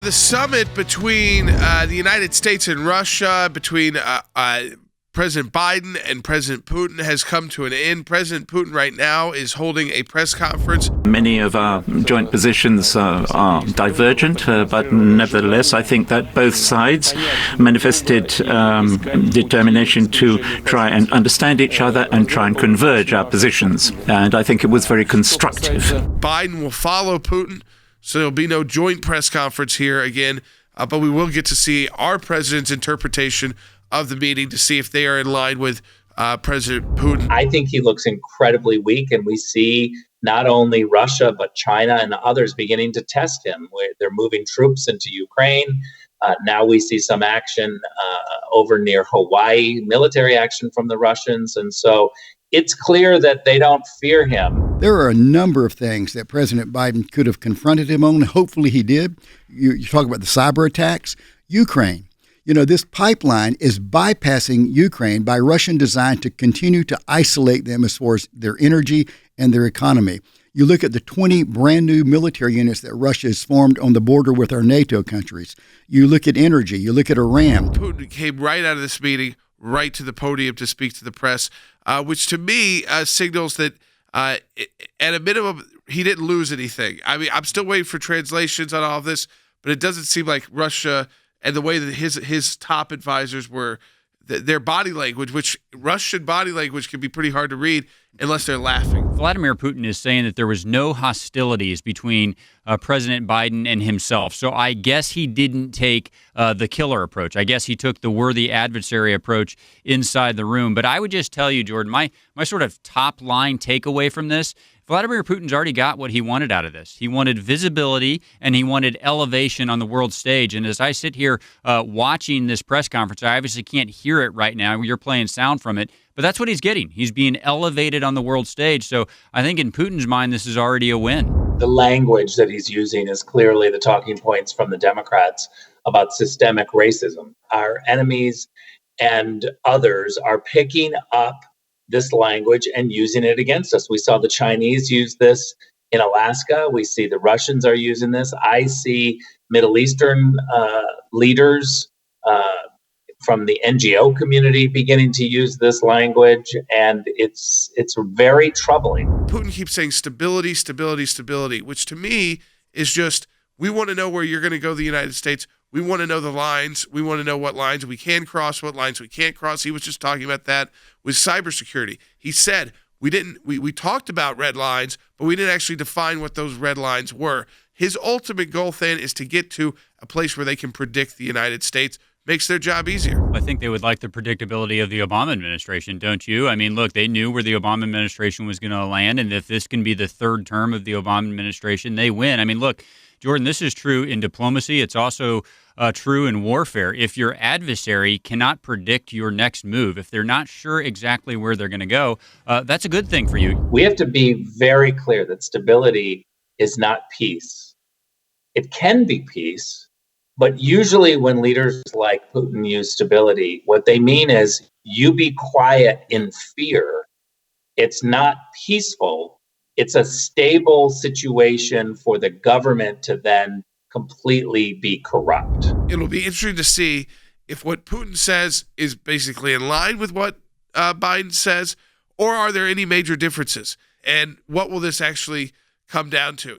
The summit between the United States and Russia, between President Biden and President Putin, has come to an end. President Putin right now is holding a press conference. Many of our joint positions are divergent, but nevertheless, I think that both sides manifested determination to try and understand each other and try and converge our positions. And I think it was very constructive. Biden will follow Putin, so there'll be no joint press conference here again, but we will get to see our president's interpretation of the meeting to see if they are in line with President Putin. I think he looks incredibly weak, and we see not only Russia, but China and others beginning to test him. They're moving troops into Ukraine. Now we see some action over near Hawaii, military action from the Russians. And so it's clear that they don't fear him. There are a number of things that President Biden could have confronted him on. Hopefully he did. You talk about the cyber attacks. Ukraine. You know, this pipeline is bypassing Ukraine by Russian design to continue to isolate them as far as their energy and their economy. You look at the 20 brand new military units that Russia has formed on the border with our NATO countries. You look at energy. You look at Iran. Putin came right out of this meeting, right to the podium to speak to the press, which to me signals that at a minimum, he didn't lose anything. I mean, I'm still waiting for translations on all of this, but it doesn't seem like Russia and the way that his top advisors were, their body language, which Russian body language can be pretty hard to read unless they're laughing. Vladimir Putin is saying that there was no hostilities between President Biden and himself. So I guess he didn't take the killer approach. I guess he took the worthy adversary approach inside the room. But I would just tell you, Jordan, my sort of top line takeaway from this, Vladimir Putin's already got what he wanted out of this. He wanted visibility and he wanted elevation on the world stage. And as I sit here watching this press conference, I obviously can't hear it right now. You're playing sound from it. But that's what he's getting. He's being elevated on the world stage. So I think in Putin's mind, this is already a win. The language that he's using is clearly the talking points from the Democrats about systemic racism. Our enemies and others are picking up this language and using it against us. We saw the Chinese use this in Alaska. We see the Russians are using this. I see Middle Eastern leaders from the NGO community beginning to use this language, and it's very troubling. Putin keeps saying stability, stability, stability, which to me is just, we want to know where you're going to go, the United States. We want to know the lines. We want to know what lines we can cross, what lines we can't cross. He was just talking about that with cybersecurity. He said we talked about red lines, but we didn't actually define what those red lines were. His ultimate goal then is to get to a place where they can predict the United States. Makes their job easier. I think they would like the predictability of the Obama administration, don't you? I mean, look, they knew where the Obama administration was going to land, and if this can be the third term of the Obama administration, they win. I mean, look, Jordan, this is true in diplomacy. It's also true in warfare. If your adversary cannot predict your next move, if they're not sure exactly where they're going to go, that's a good thing for you. We have to be very clear that stability is not peace. It can be peace, but usually when leaders like Putin use stability, what they mean is you be quiet in fear. It's not peaceful. It's a stable situation for the government to then completely be corrupt. It'll be interesting to see if what Putin says is basically in line with what Biden says, or are there any major differences? And what will this actually come down to?